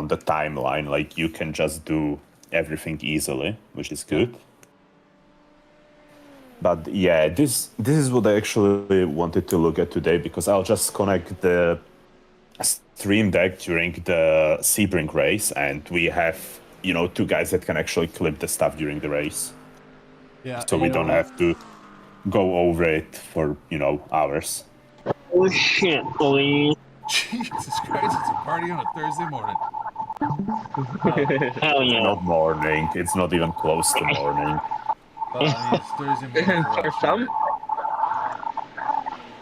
the timeline. Like, you can just do everything easily, which is good. But yeah, this is what I actually wanted to look at today, because I'll just connect the stream deck during the Sebring race, and we have, you know, two guys that can actually clip the stuff during the race. Yeah. So we don't have to go over it for, you know, hours. Oh shit, boy. Jesus Christ, it's a party on a Thursday morning. Hell yeah. Not morning. It's not even close to morning. Well, I mean, it's Thursday morning for For us, some? right?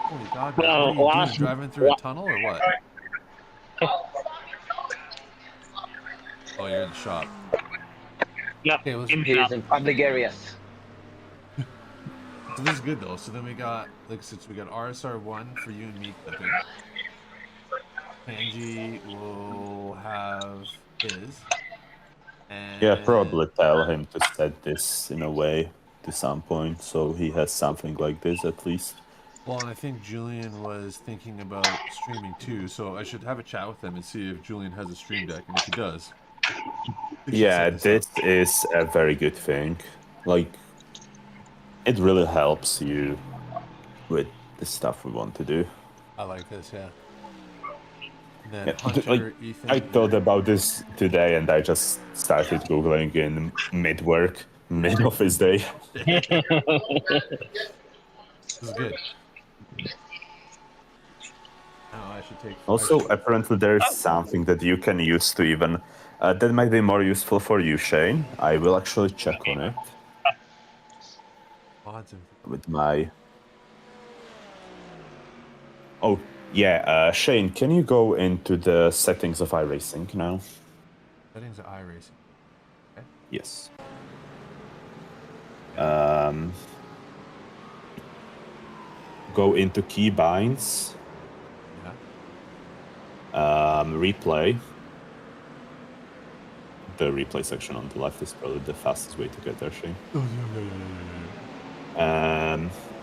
Holy God, Well, man. What are you doing? last- Driving through a tunnel or what? Oh, you're in the shop. Yep. Okay, listen. He is in public areas. So this is good, though. So then we got, like, since we got RSR1 for you and me clipping. Angie will have his. And Yeah, probably tell him to set this in a way to some point, so he has something like this at least. Well, and I think Julian was thinking about streaming too, so I should have a chat with him and see if Julian has a stream deck, and if he does, we should Yeah, set this up. is a very good thing. Like, it really helps you with the stuff we want to do. I like this, yeah. And then Yeah, Hunter, like, Ethan. I thought about this today, and I just started googling in mid-work, mid-office day. This is good. Oh, I should take. Also, apparently there is something that you can use to even... that might be more useful for you, Shane. I will actually check on it Odds and with my... Oh, yeah, Shane, can you go into the settings of iRacing now? settings of iRacing. Okay. Yes. Go into keybinds. Yeah. Replay. The replay section on the left is probably the fastest way to get there, Shane.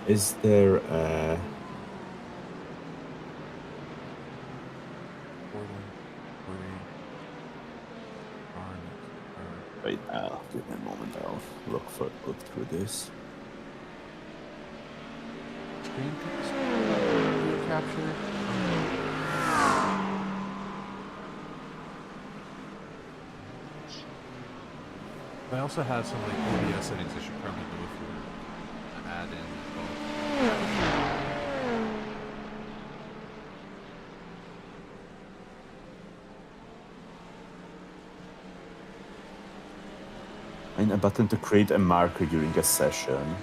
Is there a... Wait, give me a moment, I'll look through this. Screen capture. I also have some like OBS settings I should probably go through and add in as And a button to create a marker during a session.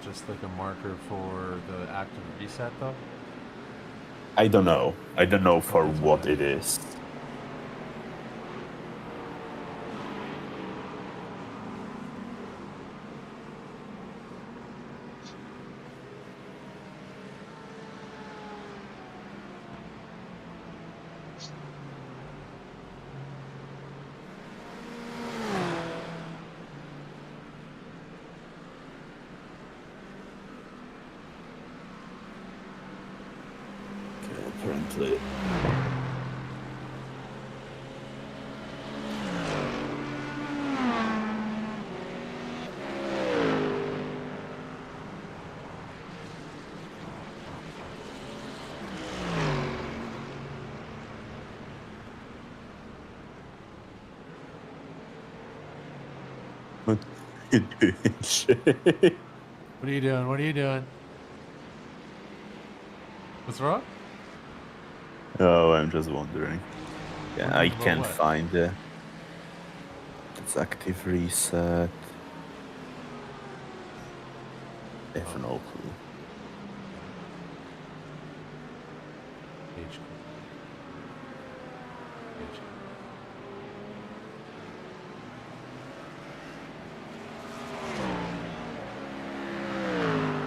just like a marker for the active reset though? I don't know. I don't know for what it is. Apparently. What are you doing, Shane? What are you doing? What are you doing? What's wrong? Oh, I'm just wondering. Yeah, I Wondering about can't what? find it. It's active reset. I have no clue. Page. Page.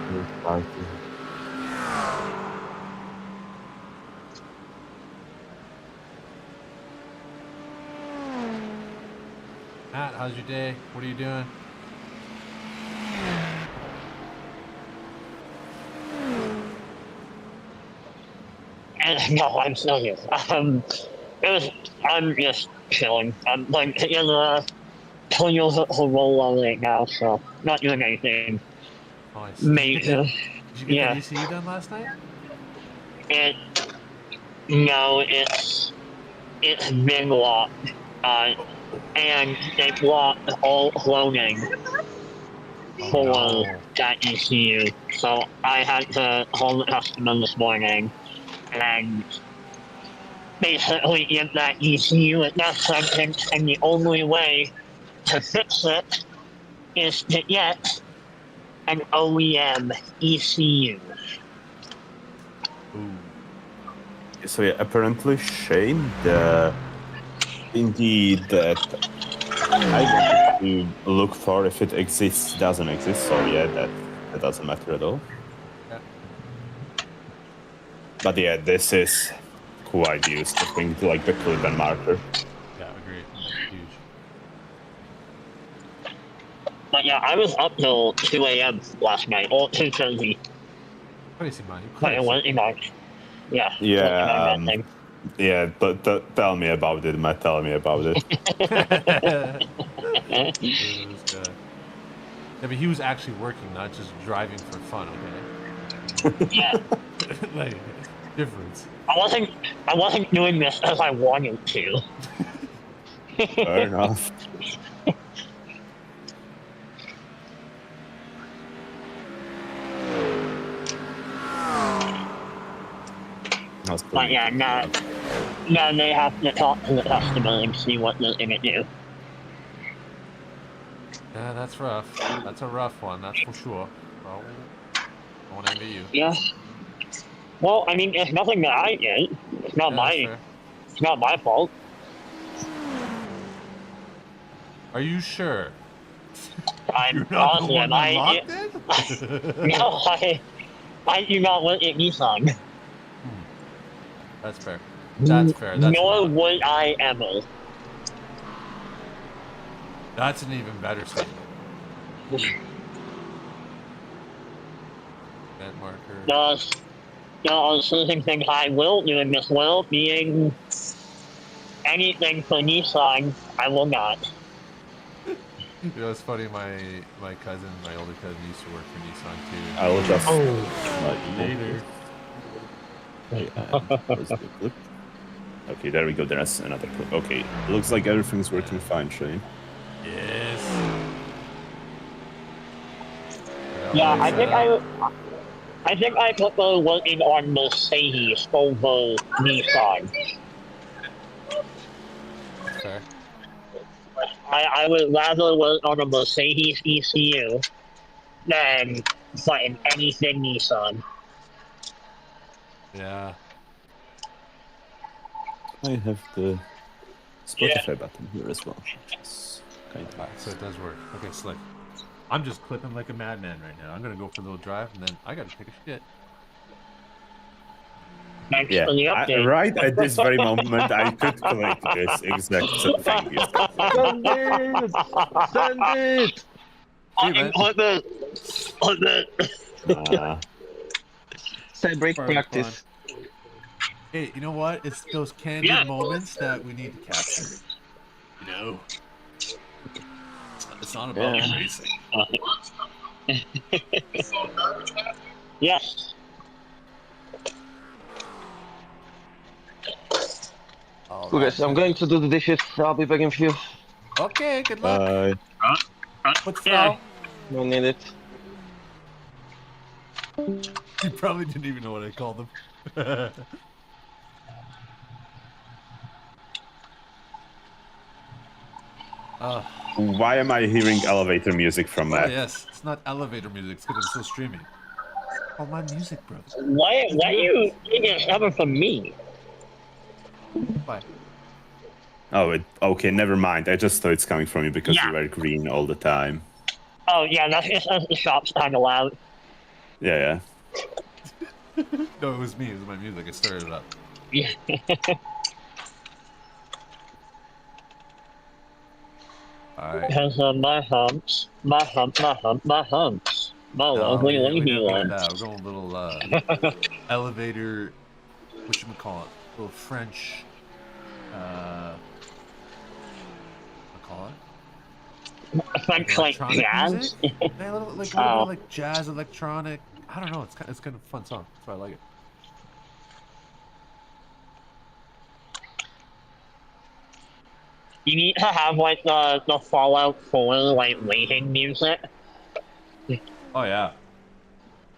Third party. Matt, how's your day? What are you doing? No, I'm still here. I'm just chilling. I'm like in the Toyota roll right now, so not doing anything Nice. major. Did you get that Yeah. ECU done last night? It no, it's been locked, and they blocked all loaning Oh for no. that ECU. So I had to call the customer this morning and basically give that ECU a death sentence, and the only way to fix it is to get an OEM ECU. Ooh. So yeah, apparently Shane, the indeed that I wanted to look for if it exists doesn't exist. So yeah, that doesn't matter at all. Yeah. But yeah, this is quite useful thing to like the clip and marker. Yeah, agreed. Huge. But yeah, I was up till 2 a.m. last night, or 2:30. Crazy, man. You're But it crazy. wasn't on. Yeah. Yeah, That thing. yeah. Tell me about it, Matt. Tell me about it. This guy. Yeah, but he was actually working, not just driving for fun, okay? Yeah. Like, difference. I wasn't doing this as I wanted to. Fair enough. But yeah, now they have to talk to the customer and see what they're gonna do. Yeah, that's rough. That's a rough one, that's for sure. Well, I won't envy you. Yeah. Well, I mean, it's nothing that I did. It's not Yeah, that's my. fair. It's not my fault. Are you sure? I'm You're not the positive. one that locked it? No, I do not work at Nissan. That's fair. That's fair. That's Nor not. would I ever. That's an even better statement. Event marker. The certain things I will do in this world, being anything for Nissan, I will not. You know, it's funny. My older cousin, used to work for Nissan too. I will just. Later. Where's the clip? Okay, there we go. There's another clip. Okay, looks like everything's working fine, Shane. Yes. Yeah, I think I prefer working on Mercedes over Nissan. Fair. I would rather work on a Mercedes ECU than fighting anything Nissan. Yeah. I have the Spotify button here as well. Which is kind of Alright, so it does work. Okay, slick. I'm just clipping like a madman right now. I'm gonna go for a little drive and then I gotta take a shit. Thanks yeah. for the update. Right at this very moment, I could click this exact thing. You said. Send it! Send it! man. Clip it. Say break Part of the practice. Hey, you know what? It's those candid moments that we need to capture. You know? It's not about racing. Yes. Okay, so I'm going to do the dishes. I'll be back in a few. Okay, good luck. What's Yeah. Frau? Don't need it. You probably didn't even know what I called them. Why am I hearing elevator music from Oh Matt? yes, it's not elevator music, it's because I'm still streaming. Oh, my music, brother. Why you taking it coming from me? Bye. Oh, okay, never mind. I just thought it's coming from you because you were green all the time. Oh yeah, that's just the shop's kind of loud. Yeah. No, it was me. It was my music. I started it up. Yeah. Alright. Because my humps, my lovely we lady didn't look at one. that. We're going a little elevator whatchamacallit, little French, whatchamacallit? French like Electronic jazz. music? Yeah, a little bit of like jazz, electronic. I don't know. It's kind of a fun song. That's why I like it. You need to have like the Fallout 4 like waiting music. Oh yeah.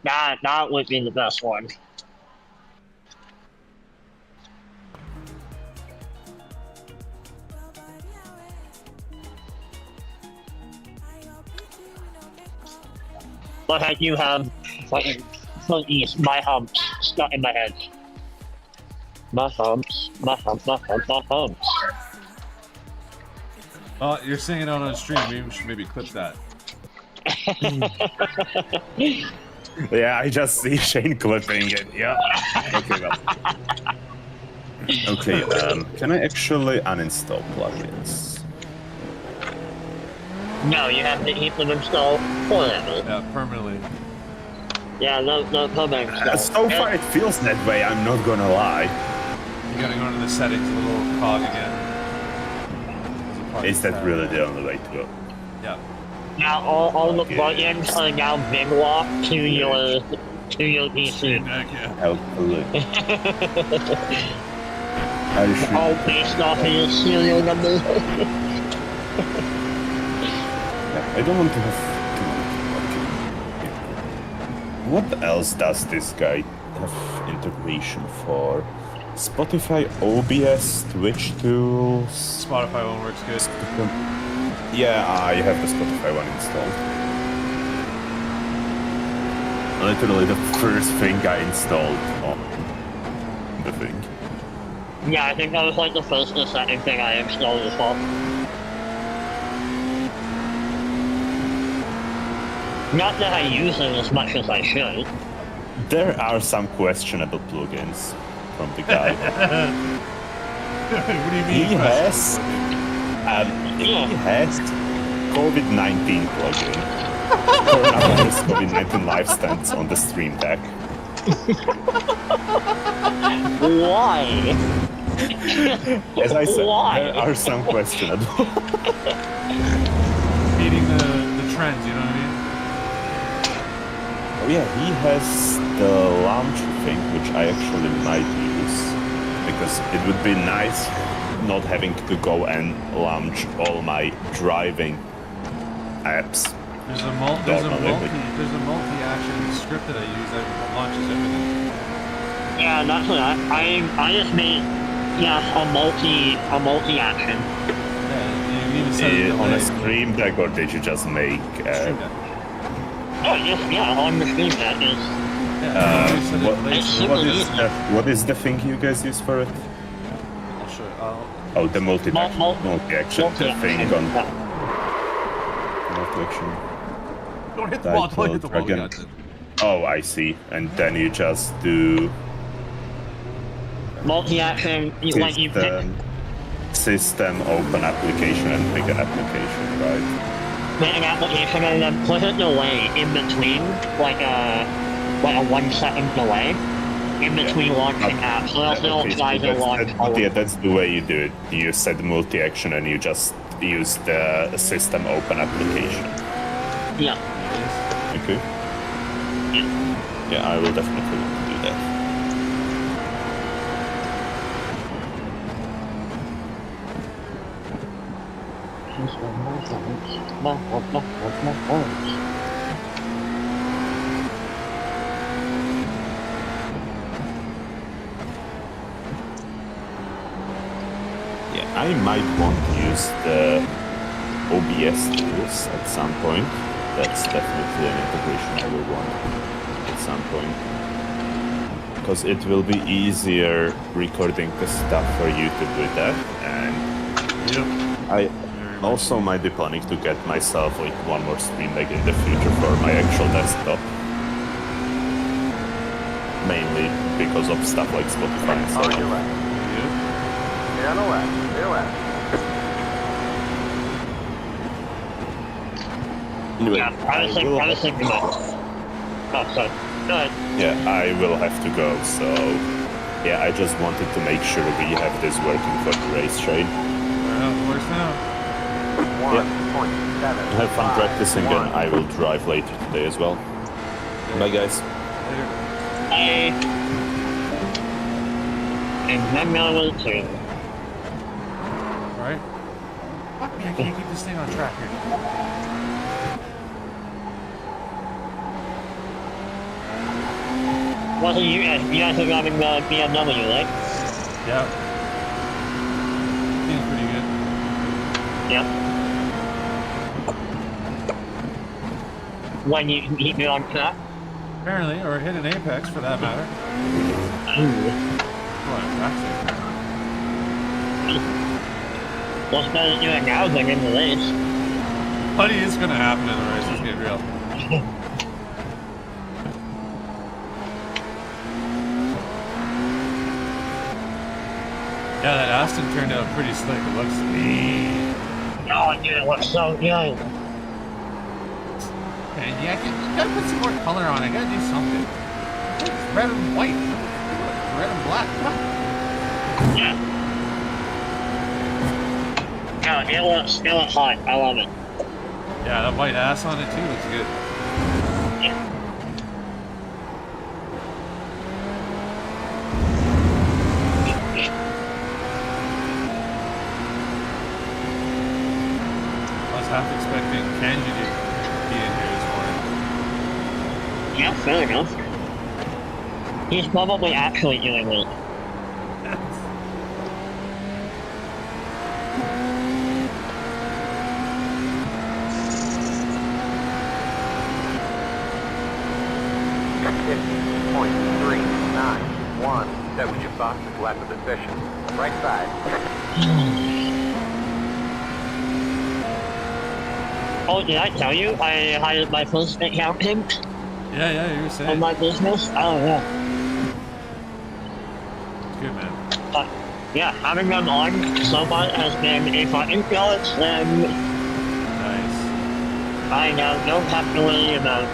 That would be the best one. But I do have fucking my humps stuck in my head. My humps. Oh, you're singing out on stream. Maybe we should maybe clip that. Yeah, I just see Shane clipping it. Yeah. Okay, well. Okay, can I actually uninstall plugins? No, you have to keep them installed forever. Yeah, permanently. Yeah, no comment. So far, it feels that way. I'm not gonna lie. You gotta go into the settings, a little cog again. Is that really the only way to go? Yeah. Now all the buttons are now big lock to your PC. Hopefully. All based off of your serial number. I don't want to have too much. What else does this guy have integration for? Spotify, OBS, Twitch tools. Spotify one works good. Yeah, I have the Spotify one installed. Literally the first thing I installed on the thing. Yeah, I think that was like the first or second thing I installed as well. Not that I use it as much as I should. There are some questionable plugins from the guy. What do you mean? He has COVID-19 plugin. Coronavirus COVID-19 live stands on the stream deck. Why? As I said, Why? there are some questionable. Beating the trends, you know what I mean? Oh yeah, he has the launch thing, which I actually might use, because it would be nice not having to go and launch all my driving apps. There's a multi-action script that I use that launches everything. Yeah, that's what I just made a multi-action. Yeah, you even set a On a delay. stream deck, or did you just make? Stream Deck. Oh yes, on the screen that is. Yeah, you set a delay so What is the thing you guys use for it? I'll show you. Oh, the multi-action, the thing on Yeah. multi-action. Don't hit the wall, don't hit the wall. Dragon. We got it. Oh, I see. And then you just do Multi-action, like you pick system, open application, and pick an application, right? an application and then put a delay in between, like a 1 second delay in between launching apps. So else it'll try to launch. Yeah, that's the way you do it. You set multi-action and you just use the system open application. Yeah. Okay. Yeah, I will definitely want to do that. Yeah, I might want to use the OBS tools at some point. That's definitely an integration I will want at some point. Because it will be easier recording the stuff for YouTube with that. And I also might be planning to get myself like one more stream deck in the future for my actual desktop. Mainly because of stuff like Spotify and stuff. You're right. Yeah, I know that. You're right. Anyway, Yeah, I was thinking that. Oh, sorry. Go ahead. yeah, I will have to go, so Yeah, I just wanted to make sure we have this working for the race train. Well, it works now. 1.7. Have fun practicing, and I will drive later today as well. Bye, guys. Later. Hey. And then number 2. Alright. Fuck me, I can't keep this thing on track here. Well, you guys are driving the BMW, right? Yeah. Feeling pretty good. Yep. When you keep it on track? Apparently, or hit an apex for that matter. Ooh. What, actually. What's better to do it now than in the race? Buddy, it's gonna happen in the race, let's get real. Yeah, that Aston turned out pretty slick. It looks mean. Oh, dude, it looks so good. And yeah, you gotta put some more color on it. Gotta do something. It's red and white. Red and black. What? Yeah. Yeah, it looks hot. I love it. Yeah, that white ass on it too looks good. Yeah. I was half expecting Kenji to be in here this morning. Yeah, fair enough. He's probably actually doing it. .391. That was your fastest lap of the session. Right side. Oh, did I tell you I hired my first accountant Yeah, you were on saying. my business? Oh, yeah. It's good, man. Yeah, having them on so far has been a fucking challenge, and Nice. I now don't have to worry about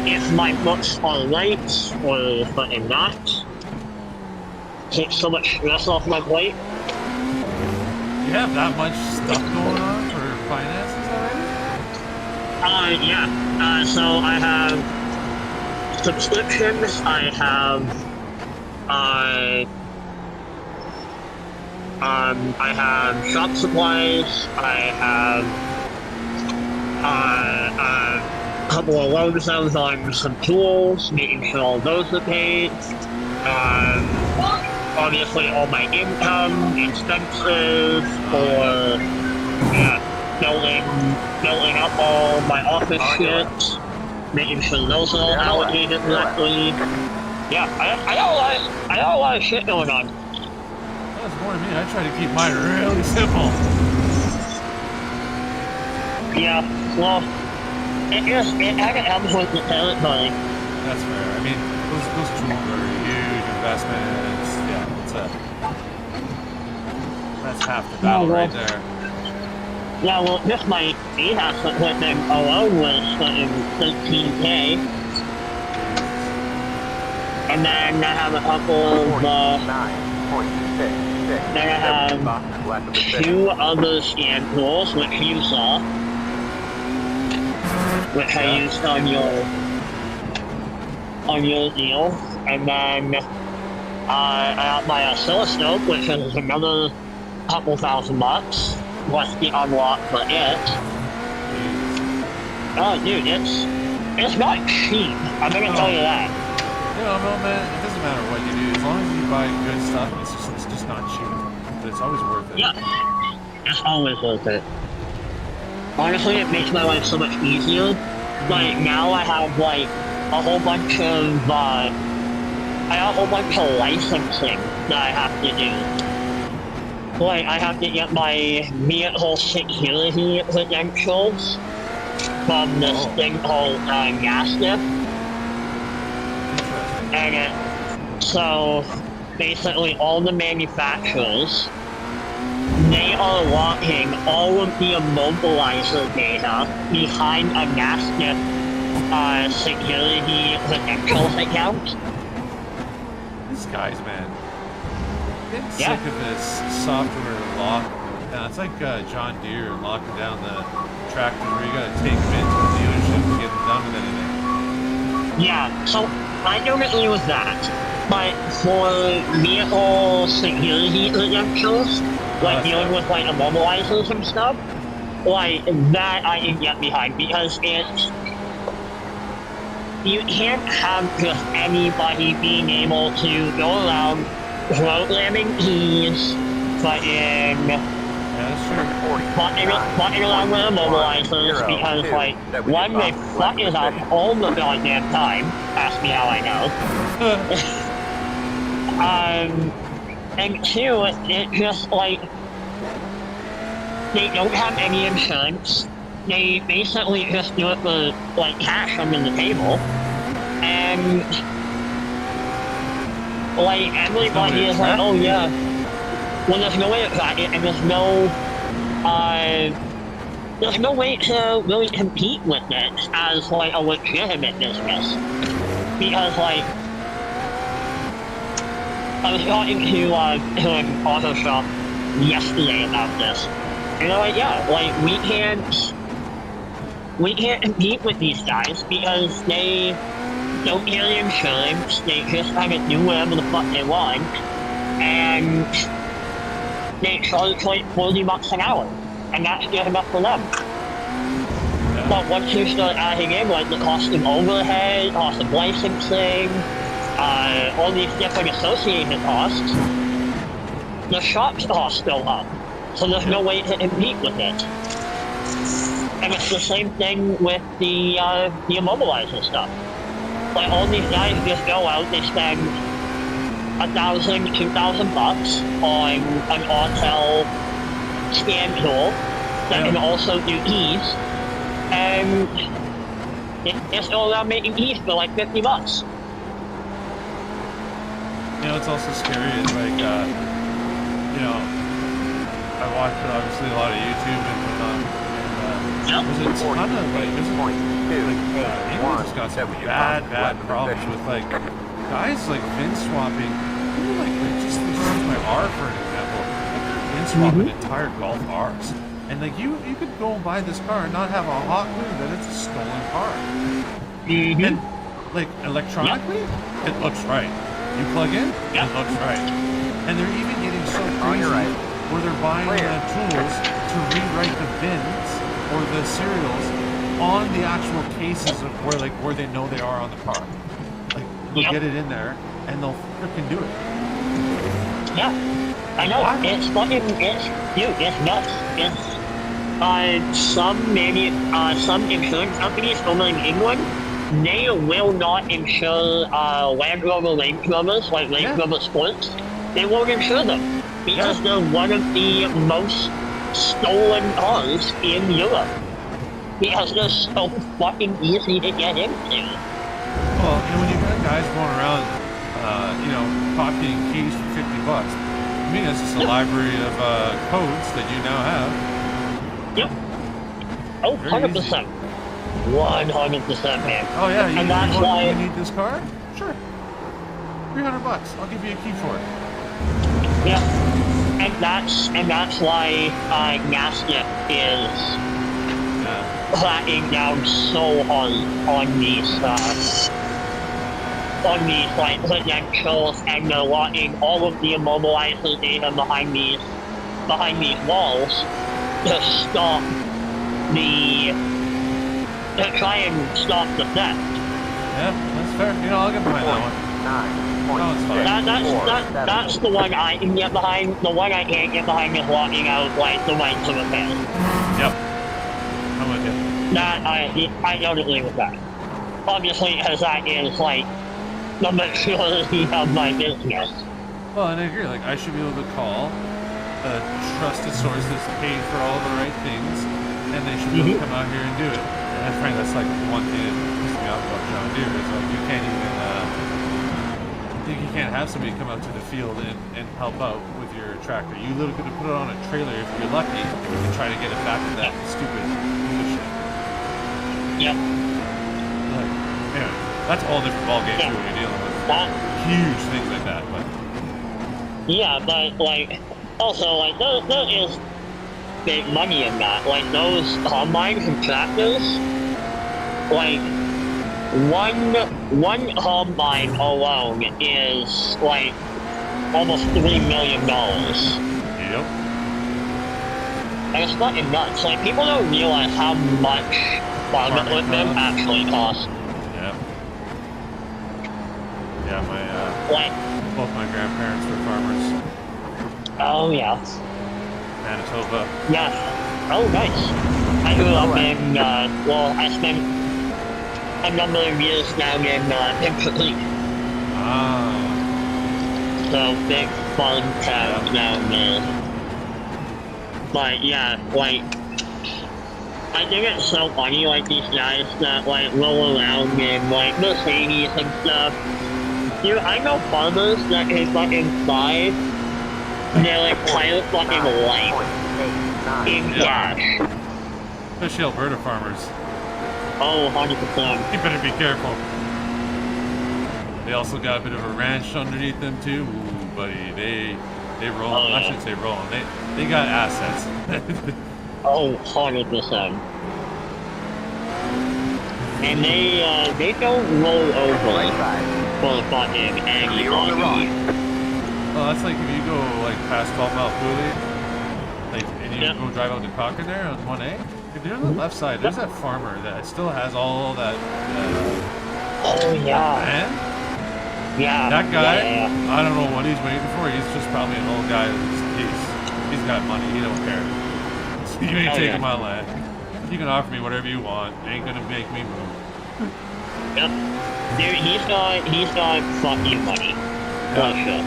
if my books are right or if I'm not. Takes so much stress off my plate. You have that much stuff going on for finances already? Yeah. So I have subscriptions, I have shop supplies, I have a couple of loan sales on some tools, making sure all those are paid. Obviously all my income, expenses for building up all my office shit, making sure those are all allocated correctly. Yeah, I got a lot of shit going on. That's more than me. I try to keep mine really simple. Yeah, well, it kind of helps with the territory. That's fair. I mean, those tools are huge investments. Yeah, that's half the battle right there. Yeah, well, just my e-house equipment alone was fucking 13K. And then I have a couple of, then I have 2 other scan tools, which you saw, which I used on your deal. And then I got my oscilloscope, which is another couple $1,000. Plus the unlock for it. Oh, dude, it's not cheap. I'm gonna tell you that. Yeah, well, man, it doesn't matter what you do. As long as you buy good stuff, it's just not cheap. But it's always worth it. Yeah, it's always worth it. Honestly, it makes my life so much easier. Like, now I have, like, a whole bunch of licensing that I have to do. Like, I have to get my vehicle security credentials from this thing called GASNIP. And so, basically, all the manufacturers, they are locking all of the immobilizer data behind a GASNIP security credentials account. these guys, man. Getting Yeah. sick of this software lock. It's like John Deere locking down the tractors where you gotta take them into the dealership to get them done with anything. Yeah, so I don't agree with that. But for vehicle security credentials, like dealing with like immobilizers and stuff, like that I can get behind because it's you can't have just anybody being able to go around programming keys, butting around with immobilizers because like one they fuck it up all the goddamn time. Ask me how I know. And two, it just like they don't have any insurance. They basically just do it for like cash under the table, and like everybody is like, oh yeah. Well, there's no way to track it, and there's no way to really compete with it as like a legitimate business, because like I was talking to an auto shop yesterday about this, and they're like, yeah, like we can't compete with these guys because they don't carry insurance, they just kind of do whatever the fuck they want, and they charge like $40 an hour, and that's good enough for them. Yeah. But once you start adding in like the cost of overhead, cost of licensing, all these different associated costs, the shop's costs go up, so there's no way to compete with it. And it's the same thing with the immobilizer stuff. Like all these guys just go out, they spend $1,000, $2,000 on an Autel scan tool that can also do keys, and it's all around making keys for like $50. You know, it's also scary is like, you know, I watch obviously a lot of YouTube and whatnot. There's a ton of like, England's got some bad problems with like guys like VIN swapping. Like just use my R for an example. VIN swap an entire Golf R's, and like you could go and buy this car and not have a hot clue that it's a stolen car. And like electronically, it looks right. You plug in, it looks right. And they're even getting so crazy where they're buying tools to rewrite the VINs or the serials on the actual cases of where they know they are on the car. Like they'll get it in there and they'll freaking do it. Yeah, I know. What? It's fucking it's nuts. It's some insurance companies over in England, they will not insure Land Rover Range Rovers, like Range Rover Sports. They won't insure them because they're one of the most stolen cars in Europe. Because they're so fucking easy to get into. Well, you know, when you got guys going around, you know, copying keys for $50, I mean, it's just a library of codes that you now have. Yep. Oh, 100%. 100%, man. Oh yeah, and that's why you need this car? Sure. $300. I'll give you a key for it. Yeah. And that's why NASA is cracking down so hard on these like credentials, and they're locking all of the immobilizer data behind these walls to stop to try and stop the theft. Yeah, that's fair. You know, I'll get behind that one. That's the one I can get behind. The one I can't get behind is locking out like the right to repair. Yep. I'm with you. That I don't agree with that. Obviously, because that is like the majority of my business. Well, and I agree. Like, I should be able to call a trusted source that's paid for all the right things, and they should be able to come out here and do it. And frankly, that's like one thing that pisses me off about John Deere is like you can't even you can't have somebody come out to the field and help out with your tractor. You literally could put it on a trailer if you're lucky and try to get it back to that stupid dealership. Yep. Like, anyway, that's a whole different ballgame too when you're dealing with That, huge things like that. But yeah, but like, also like there is big money in that. Like those combines and tractors, like one combine alone is like almost $3 million. yep. And it's fucking nuts. Like people don't realize how much farm Farming equipment costs. actually costs. Yeah. Yeah, my Like, both my grandparents were farmers. oh yeah. Manitoba. Yeah. Oh, nice. I grew up in, well, I spent a number of years down in Pimper Creek. Ah. So, big farm town down there. But, yeah, like, I think it's so funny, like, these guys that, like, roll around in, like, Mercedes and stuff. Dude, I know farmers that can fucking buy their, like, entire fucking life in cash. Especially Alberta farmers. Oh, 100%. You better be careful. They also got a bit of a ranch underneath them too. Ooh, buddy, they roll. Oh, yeah. I shouldn't say roll. They got assets. Oh, 100%. And they don't roll over for fucking anybody. Well, that's like if you go like past 12 Mile Coulee, like, and you go drive out to Cochrane there on 1A. If you're on the left side, there's that farmer that still has all that. Oh, yeah. Man, Yeah. that guy. Yeah. I don't know what he's waiting for. He's just probably an old guy. He's got money. He don't care. You ain't taking my land. You can offer me whatever you want. It ain't gonna make me move. Yep. Dude, he's got fucking money. For sure.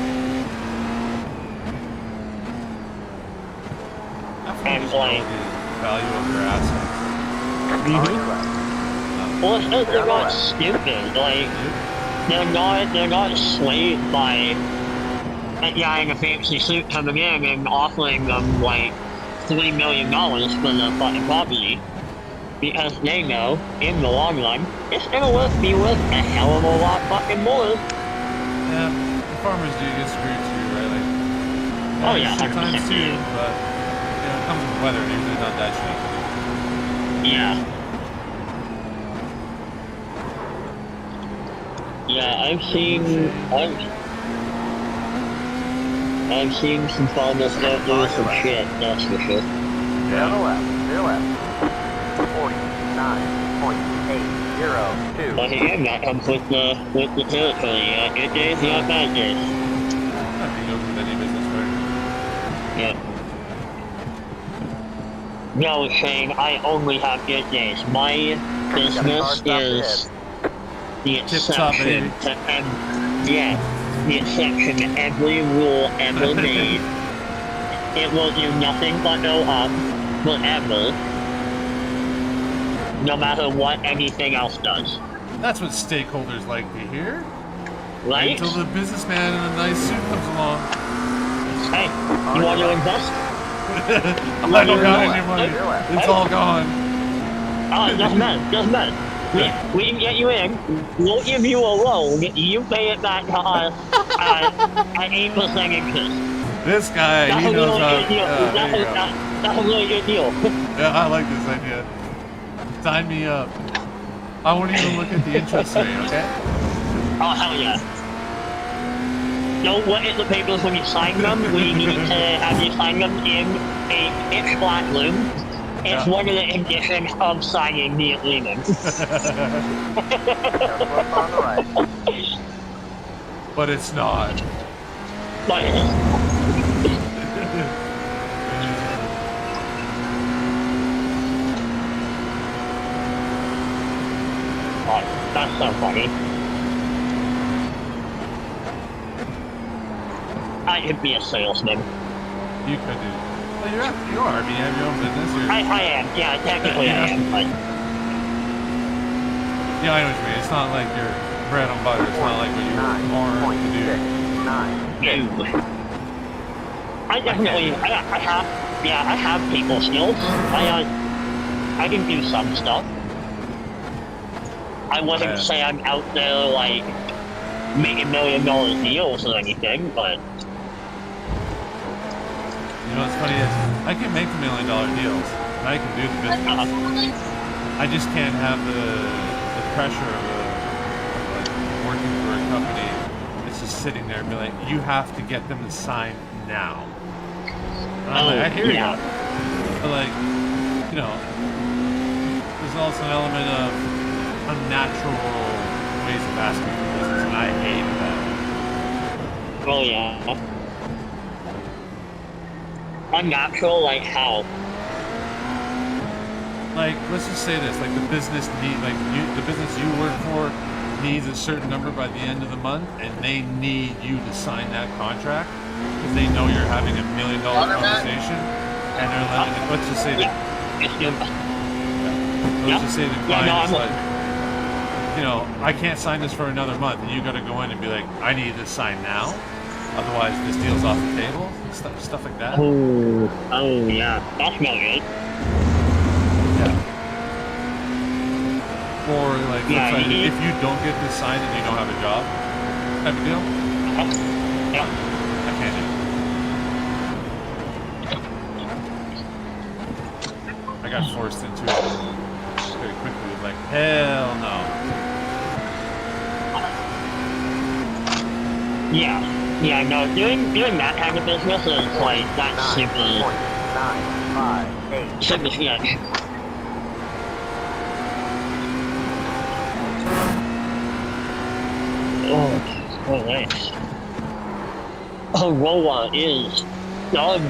And like, value of their assets. well, it's just they're not stupid. Like, they're not swayed by a guy in a fancy suit coming in and offering them like $3 million for the fucking property, because they know in the long run it's gonna be worth a hell of a lot fucking more. Yeah, the farmers do get screwed too, right? Like, Oh yeah, sometimes 100%. too, but you know, it comes with weather and usually not that cheap. Yeah. Yeah, I've seen some farmers go through some shit, that's for sure. Clear on the left. Clear left. 49.802. But again, that comes with the territory. Good days, yeah, bad days. Not being open with any business, right? Yep. No, Shane, I only have good days. My business is the Tip-top, exception baby. to the exception to every rule ever made. It will do nothing but go up forever, no matter what anything else does. That's what stakeholders like to hear. Right? Until the businessman in a nice suit comes along. Hey, you want to invest? I don't got any money. It's all gone. Oh, it doesn't matter. We can get you in. We'll give you a loan. You pay it back to us at 8% interest. This guy, That's he a knows really how. good deal. There you go. That's a really good deal. Yeah, I like this idea. Sign me up. I won't even look at the interest rate, okay? Oh, hell yeah. Don't look at the papers when you sign them. We need to have you sign them in a pitch black room. It's one of the conditions of signing the agreement. Left on the right. But it's not. But oh, that's so funny. I could be a salesman. You could do. Well, you are. I mean, you have your own business. You're, I am. Yeah, technically I am. But yeah, I know what you mean. It's not like you're bread and butter. It's not like what you were born to do. 9.69. no. I definitely. I have people skills. I can do some stuff. I wouldn't say I'm out there like making $1 million deals or anything, but You know what's funny is I can make $1 million deals and I can do the business. I just can't have the pressure of like working for a company that's just sitting there and be like, you have to get them to sign now. And I'm like, I hear you. But like, you know, there's also an element of unnatural ways of asking for business, and I hate that. oh yeah. Unnatural, like how? Like, let's just say this: like the business the business you work for needs a certain number by the end of the month, and they need you to sign that contract because they know you're having $1 million conversation, and they're letting. Let's just say that. Let's just say the client is like, you know, I can't sign this for another month, and you got to go in and be like, I need this signed now, otherwise this deal's off the table. Stuff like that. Oh yeah, that's not good. Or like, if you don't get this signed and you don't have a job, type of deal. Yeah. I can't do it. I got forced into it very quickly. Like, hell no. Yeah, no, doing that kind of business is like, that's super sketch. Oh, nice. Aurora is done.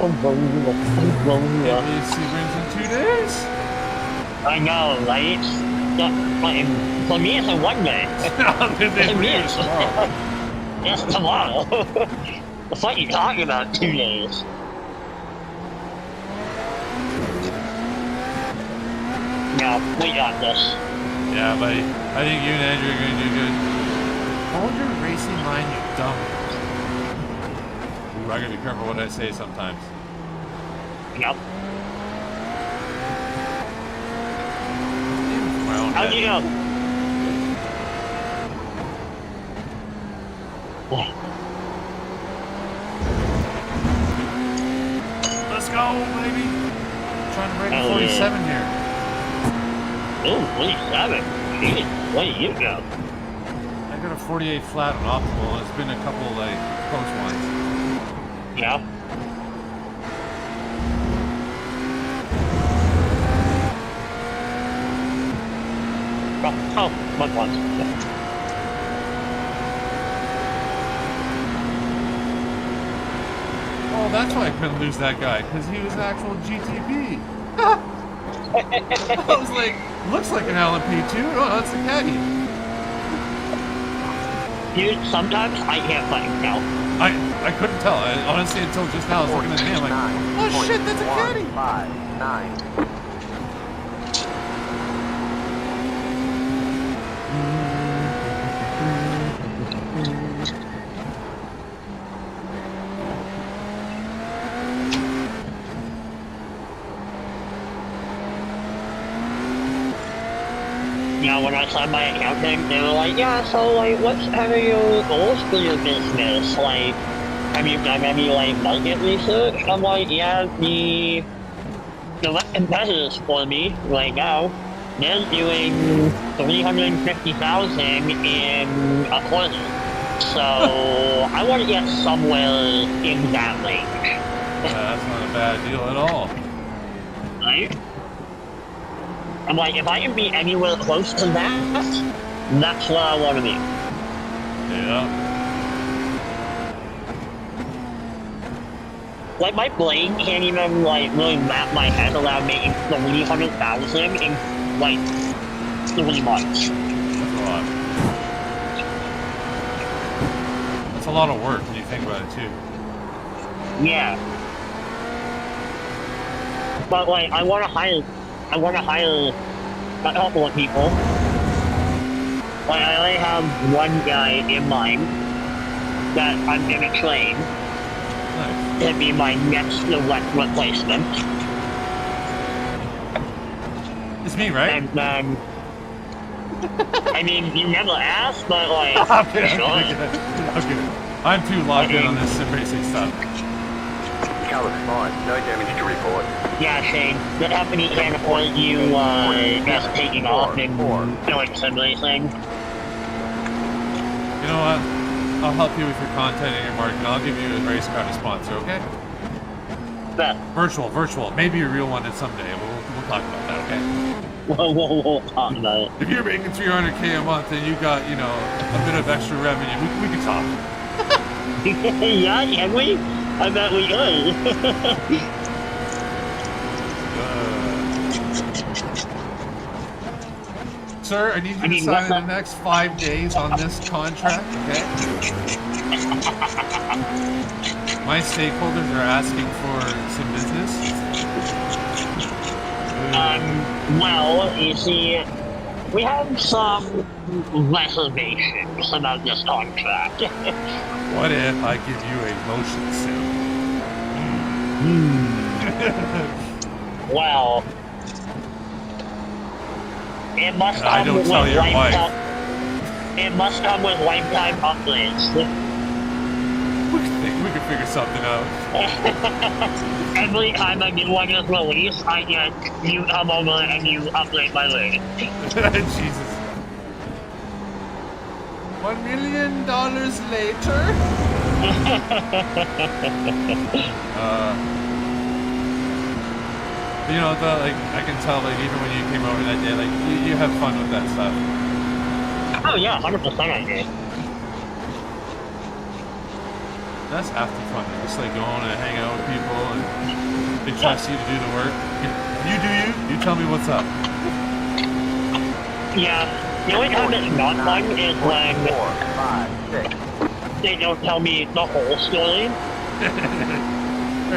Aurora. Seabrings in 2 days? I know, right? For me, it's a 1 day. For me, it's tomorrow. It's tomorrow. It's like you're talking about 2 days. No, we got this. Yeah, buddy. I think you and Andrew are going to do good. Hold your racing line, you dumb. Ooh, I gotta be careful what I say sometimes. Yep. How do you know? Let's go, baby. I'm trying to break a 47 here. Oh, 47. Jeez, where do you go? I got a 48 flat on optimal. It's been a couple like close ones. Yeah. Oh, one once. Oh, that's why I couldn't lose that guy, because he was actual GTP. I was like, looks like an LMP2. Oh, that's a caddy. Dude, sometimes I can't fucking tell. I couldn't tell. Honestly, until just now, I was looking at him like, oh shit, that's a caddy. 5, 9. Yeah, when I signed my accounting, they were like, yeah, so, like, what's are your goals for your business? Like, have you done any, like, market research? I'm like, yeah, the competitors for me right now, they're doing 350,000 in a quarter. So, I want to get somewhere in that range. That's not a bad deal at all. Right? I'm like, if I can be anywhere close to that, that's where I want to be. Yeah. Like, my brain can't even, like, really wrap my head around making 300,000 in, like, 3 months. That's a lot. That's a lot of work when you think about it, too. Yeah. But, like, I want to hire a couple of people. Like, I only have one guy in mind that I'm gonna train to be my next direct replacement. It's me, right? And then, I mean, you never asked, but like, Okay, sure. okay. I'm too locked in on this sim racing stuff. Car looks fine. No damage to report. Yeah, Shane, the company can't afford you just taking off and doing sim racing. You know what? I'll help you with your content and your marketing. I'll give you a race car to sponsor, okay? But Virtual. Maybe a real one someday. We'll talk about that, okay? we'll talk about it. If you're making 300K a month and you got, you know, a bit of extra revenue, we can talk. Yeah, can we? I bet we could. Sir, I need you to sign in the next 5 days on this contract, okay? My stakeholders are asking for some business. Well, you see, we have some reservations about this contract. What if I give you a motion sim? Well, it must I come don't with tell your wife. It must come with lifetime upgrades. We can figure something out. Every time a new one is released, I get you come over and you upgrade my rig. Jesus. $1 million later? You know, like, I can tell, like, even when you came over that day, like, you have fun with that stuff. Oh yeah, 100% I did. That's half the fun. Just like going and hang out with people and they trust you to do the work. You do you. You tell me what's up. Yeah, the only time it's not fun is when 4, 5, 6. they don't tell me the whole story.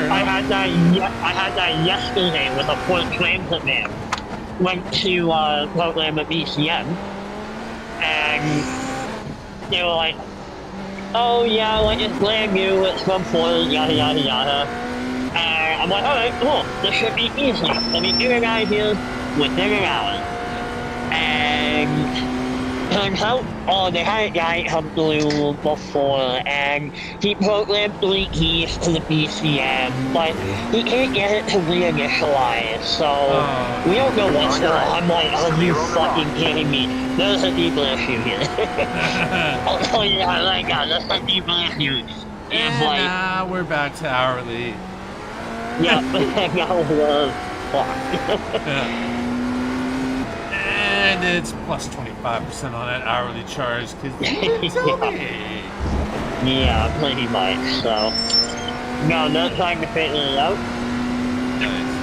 I had that yesterday with a Port Transit man. Went to program at BCM, and they were like, "Oh yeah, like it's brand new, it's from Ford, yada yada yada." And I'm like, "Alright, cool. This should be easy. Let me get it out of here within an hour." And turns out, they had a guy come through before, and he programmed 3 keys to the BCM, but he can't get it to reinitialize, so we don't know what's going on. I'm like, are you fucking kidding me? There's a deeper issue here. I'll tell you that right now, there's a deeper issue. And like, now we're back to hourly. Yeah, now we're fucked. And it's plus 25% on that hourly charge, because you tell me. Yeah, pretty much, so. No, they're trying to figure it out. Nice.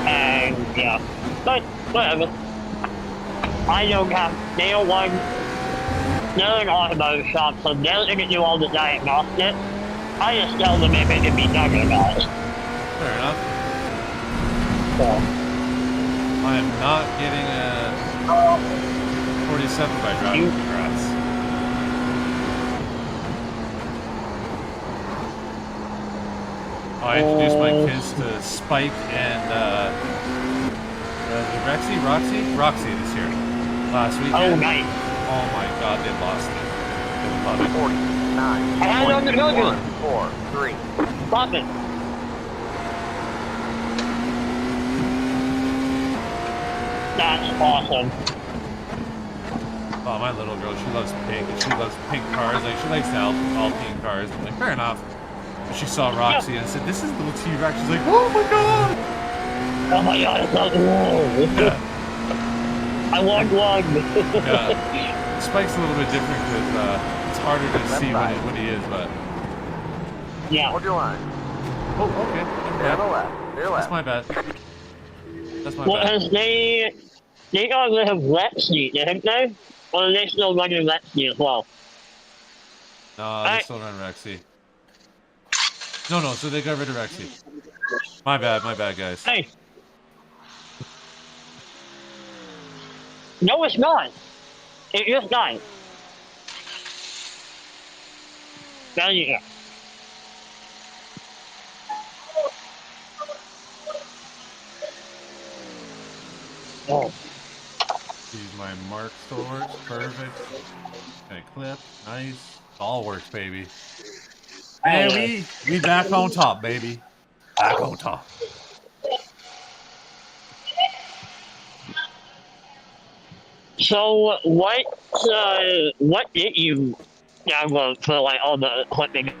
And, yeah. But, whatever. They don't want, they're an automotive shop, so they're gonna do all the diagnostics. I just tell them if it can be done or not. Fair enough. So. I am not getting a 47 by driving. Congrats. I introduced my kids to Spike and Roxy this year. Last weekend. Oh, nice. Oh my god, they lost it. They would love it. 49. I had it on the go. 4, 3. Stop it. That's awesome. Oh, my little girl, she loves pink, and she loves pink cars. Like, she likes the Alpine cars. I'm like, fair enough. But she saw Roxy and said, "This is little T-Rex." She's like, "Oh my god!" Oh my god, it's like, whoa. Yeah. I want one. Yeah. Spike's a little bit different because it's harder to see what he is, but. Yeah. Hold your line. Oh, okay. Stay on the left. Stay left. That's my bad. That's my Well, bad. they got rid of Lexi, didn't they? Or are they still running Lexi as well? No, they still run Rexy. No, so they got rid of Rexy. My bad, guys. Hey. No, it's not. It just died. There you go. Use my mark still works. Perfect. Okay, clip. Nice. All works, baby. And we back on top, baby. Back on top. So what did you download for like all the clipping